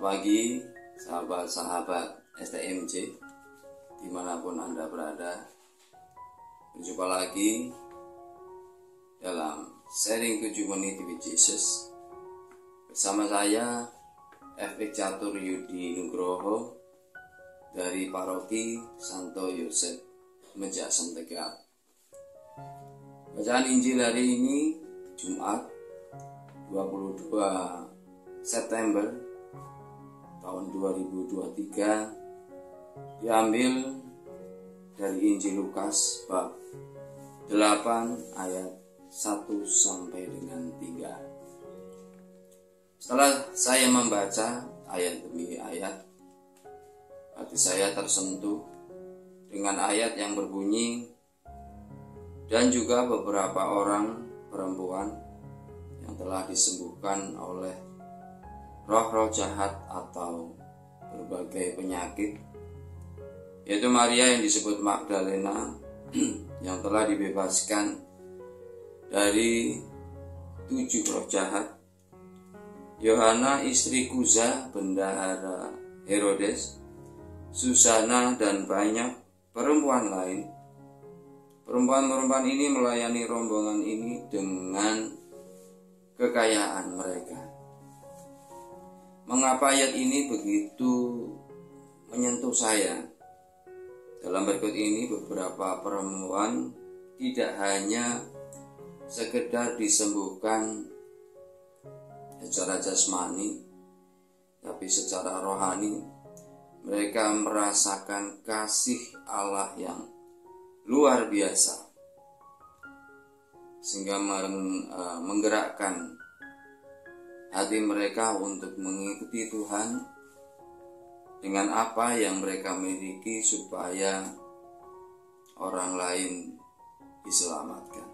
pagi sahabat-sahabat STMJ dimanapun Anda berada. Berjumpa lagi dalam sharing 7 menit with Jesus bersama saya Efik Catur Yudi Nugroho dari Paroki Santo Yosef Mejasan Tegal. Bacaan Injil hari ini Jumat 22 September tahun 2023 diambil dari Injil Lukas bab 8 ayat 1 sampai dengan 3. Setelah saya membaca ayat demi ayat, hati saya tersentuh dengan ayat yang berbunyi, dan juga beberapa orang perempuan yang telah disembuhkan oleh roh-roh jahat atau berbagai penyakit, yaitu Maria yang disebut Magdalena yang telah dibebaskan dari 7 roh jahat, Yohana istri Kuza bendahara Herodes, Susana, dan banyak perempuan lain. Perempuan-perempuan ini melayani rombongan ini dengan kekayaan mereka. Mengapa ayat ini begitu menyentuh saya? Dalam berikut ini beberapa perempuan tidak hanya sekedar disembuhkan secara jasmani, tapi secara rohani mereka merasakan kasih Allah yang luar biasa, sehingga menggerakkan hati mereka untuk mengikuti Tuhan dengan apa yang mereka miliki supaya orang lain diselamatkan.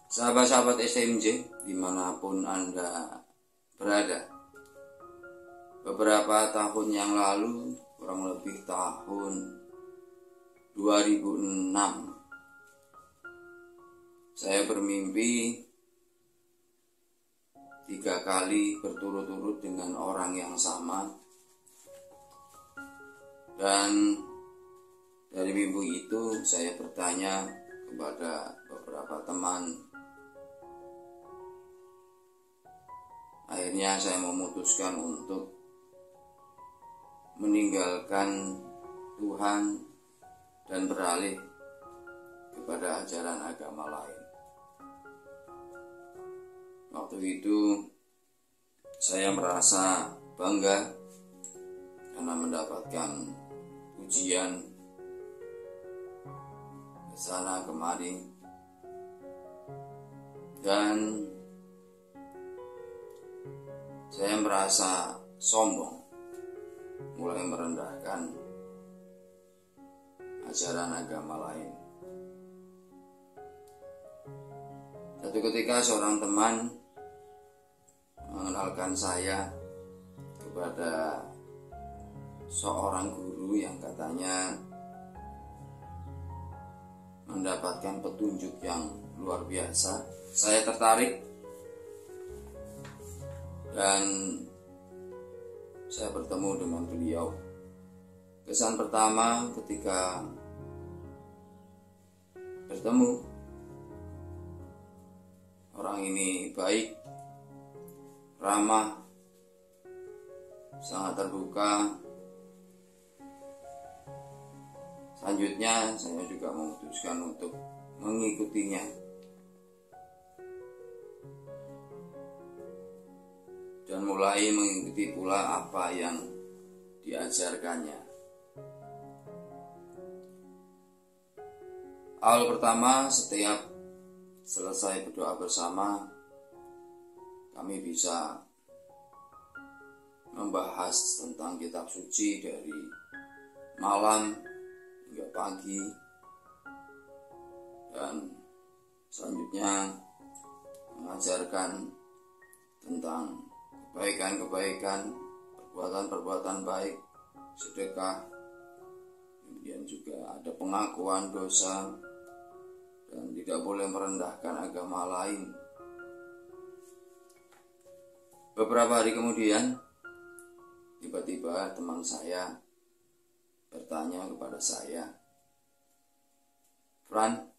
Sahabat-sahabat SMJ dimanapun Anda berada, beberapa tahun yang lalu, kurang lebih tahun 2006, saya bermimpi 3 kali berturut-turut dengan orang yang sama. Dan dari mimpi itu saya bertanya kepada beberapa teman. Akhirnya saya memutuskan untuk meninggalkan Tuhan dan beralih kepada ajaran agama lain. Waktu itu saya merasa bangga karena mendapatkan pujian ke sana kemari, dan saya merasa sombong, mulai merendahkan ajaran agama lain. Satu ketika seorang teman mengenalkan saya kepada seorang guru yang katanya mendapatkan petunjuk yang luar biasa. Saya tertarik dan saya bertemu dengan beliau. Kesan pertama ketika bertemu, orang ini baik, ramah, sangat terbuka. Selanjutnya saya juga memutuskan untuk mengikutinya. Dan mulai mengikuti pula apa yang diajarkannya. Awal pertama, setiap selesai berdoa bersama, kami bisa membahas tentang kitab suci dari malam hingga pagi, dan selanjutnya mengajarkan tentang kebaikan-kebaikan, perbuatan-perbuatan baik, sedekah, kemudian juga ada pengakuan dosa, dan tidak boleh merendahkan agama lain. Beberapa hari kemudian, tiba-tiba teman saya bertanya kepada saya, "Fran,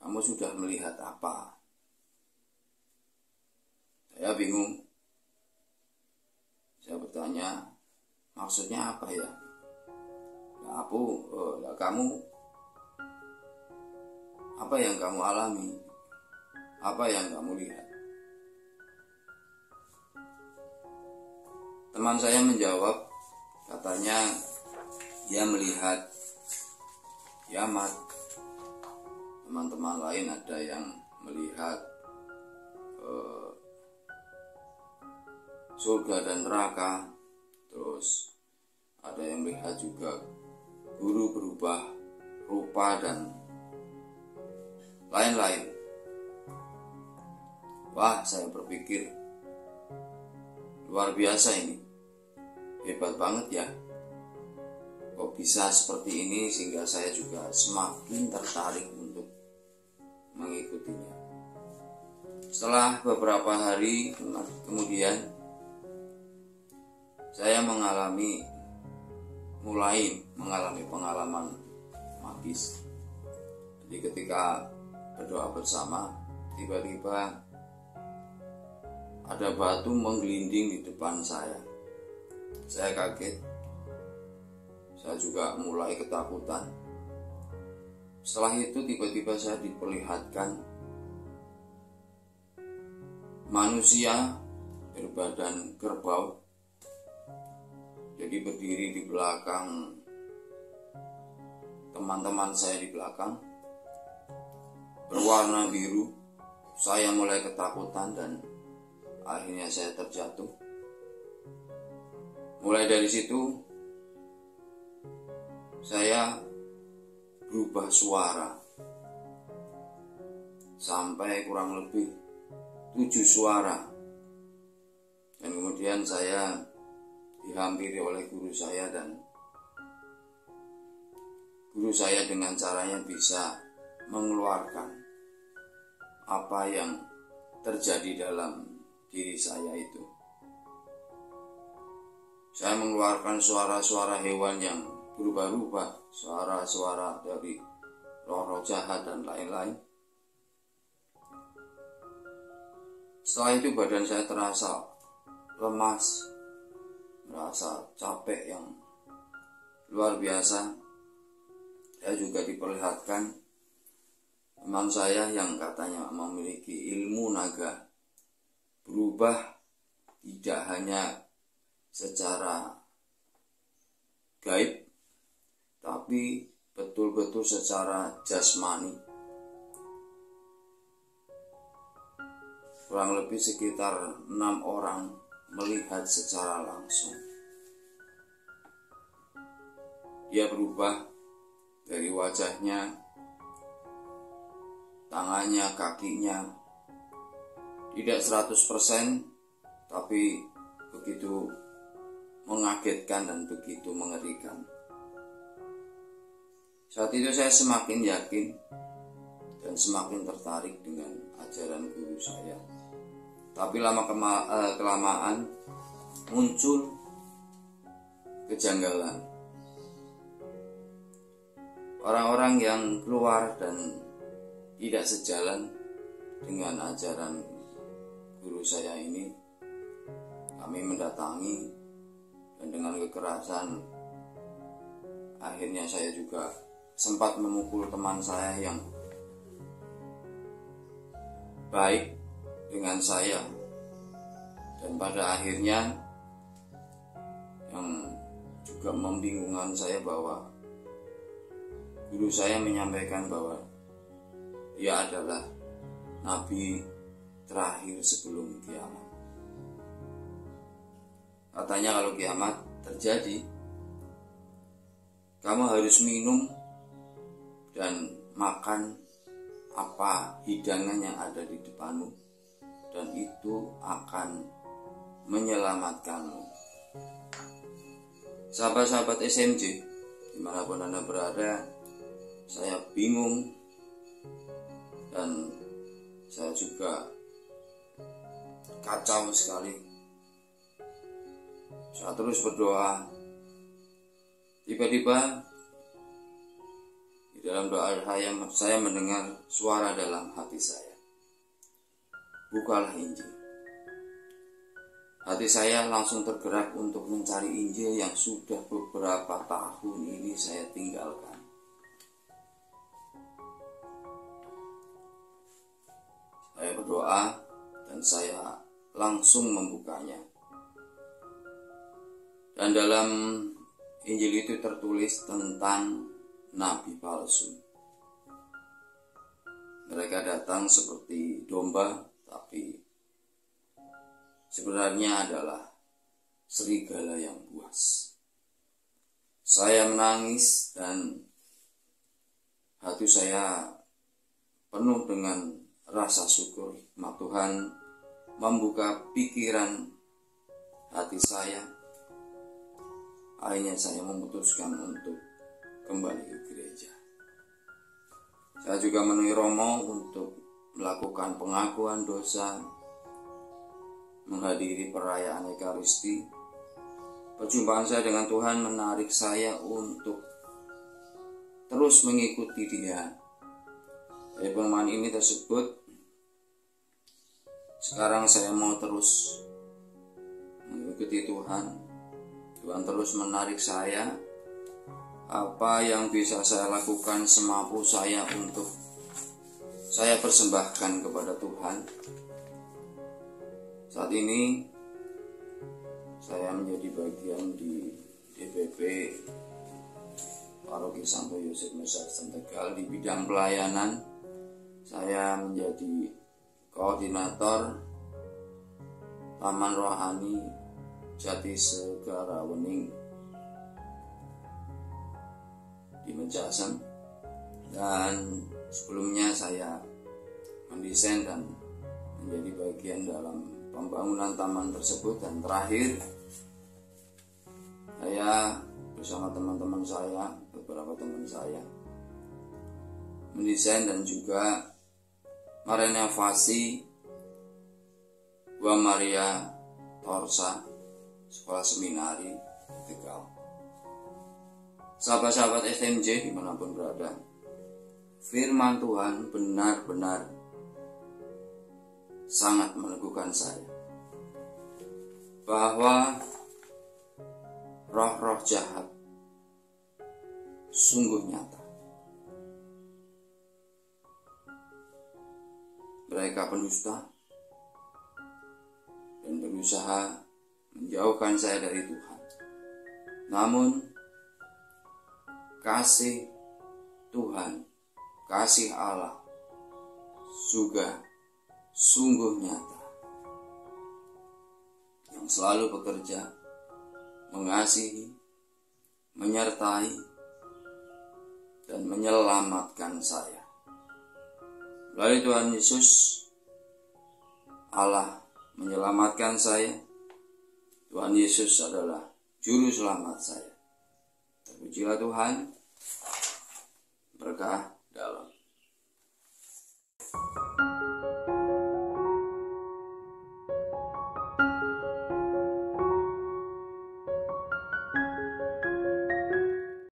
kamu sudah melihat apa?" Saya bingung. Saya bertanya, "Maksudnya apa ya?" Kamu, apa yang kamu alami? Apa yang kamu lihat?" Teman saya menjawab, katanya dia melihat kiamat. Teman-teman lain ada yang melihat surga dan neraka. Terus ada yang melihat juga guru berubah rupa dan lain-lain. Wah, saya berpikir luar biasa ini. Hebat banget ya. Kok bisa seperti ini, sehingga saya juga semakin tertarik untuk mengikutinya. Setelah beberapa hari kemudian, saya mulai mengalami pengalaman magis. Jadi ketika berdoa bersama, tiba-tiba ada batu menggelinding di depan saya. Saya kaget. Saya juga mulai ketakutan. Setelah itu tiba-tiba saya diperlihatkan manusia berbadan kerbau. Jadi berdiri di belakang teman-teman saya di belakang, berwarna biru. Saya mulai ketakutan dan akhirnya saya terjatuh. Mulai dari situ saya berubah suara sampai kurang lebih 7 suara. Dan kemudian saya dihampiri oleh guru saya, dan guru saya dengan caranya bisa mengeluarkan apa yang terjadi dalam diri saya itu. Saya mengeluarkan suara-suara hewan yang berubah-ubah, suara-suara dari roh-roh jahat dan lain-lain. Setelah itu badan saya terasa lemas, merasa capek yang luar biasa. Saya juga diperlihatkan teman saya yang katanya memiliki ilmu naga berubah tidak hanya secara gaib, tapi betul-betul secara jasmani. Kurang lebih sekitar 6 orang melihat secara langsung. Dia berubah dari wajahnya, tangannya, kakinya. Tidak 100%, tapi begitu mengagetkan dan begitu mengerikan. Saat itu saya semakin yakin dan semakin tertarik dengan ajaran guru saya. Tapi kelamaan muncul kejanggalan. Orang-orang yang keluar dan tidak sejalan dengan ajaran guru saya ini, kami mendatangi, dan dengan kekerasan akhirnya saya juga sempat memukul teman saya yang baik dengan saya. Dan pada akhirnya yang juga membingungkan saya bahwa guru saya menyampaikan bahwa dia adalah nabi terakhir sebelum kiamat. Katanya kalau kiamat terjadi, kamu harus minum dan makan apa hidangan yang ada di depanmu, dan itu akan menyelamatkanmu. Sahabat-sahabat SMJ, dimanapun Anda berada, saya bingung dan saya juga kacau sekali. Saya terus berdoa. Tiba-tiba di dalam doa saya mendengar suara dalam hati saya. Bukalah Injil. Hati saya langsung tergerak untuk mencari Injil yang sudah beberapa tahun ini saya tinggalkan. Saya berdoa dan saya langsung membukanya. Dan dalam Injil itu tertulis tentang nabi palsu. Mereka datang seperti domba, tapi sebenarnya adalah serigala yang buas. Saya menangis dan hati saya penuh dengan rasa syukur. Hikmat Tuhan membuka pikiran hati saya. Akhirnya saya memutuskan untuk kembali ke gereja. Saya juga menemui Romo untuk melakukan pengakuan dosa, menghadiri perayaan Ekaristi. Perjumpaan saya dengan Tuhan menarik saya untuk terus mengikuti Dia. Dari pengalaman ini tersebut, sekarang saya mau terus mengikuti Tuhan. Tuhan terus menarik saya. Apa yang bisa saya lakukan semampu saya untuk saya persembahkan kepada Tuhan. Saat ini saya menjadi bagian di DPP Paroki Santo Yosef Mesasan Tegal di bidang pelayanan. Saya menjadi koordinator Taman Rohani Jati Segara Wening di Mejasan, dan sebelumnya saya mendesain dan menjadi bagian dalam pembangunan taman tersebut. Dan terakhir saya bersama teman-teman saya, beberapa teman saya, mendesain dan juga merenovasi Gua Maria Torsa Sekolah Seminari Tegal. Sahabat-sahabat SMJ dimanapun berada, firman Tuhan benar-benar sangat meneguhkan saya bahwa roh-roh jahat sungguh nyata. Mereka pendusta dan berusaha menjauhkan saya dari Tuhan. Namun kasih Tuhan, kasih Allah juga sungguh nyata, yang selalu bekerja, mengasihi, menyertai, dan menyelamatkan saya. Melalui Tuhan Yesus, Allah menyelamatkan saya. Tuhan Yesus adalah juru selamat saya. Terpujilah Tuhan, berkah dalam.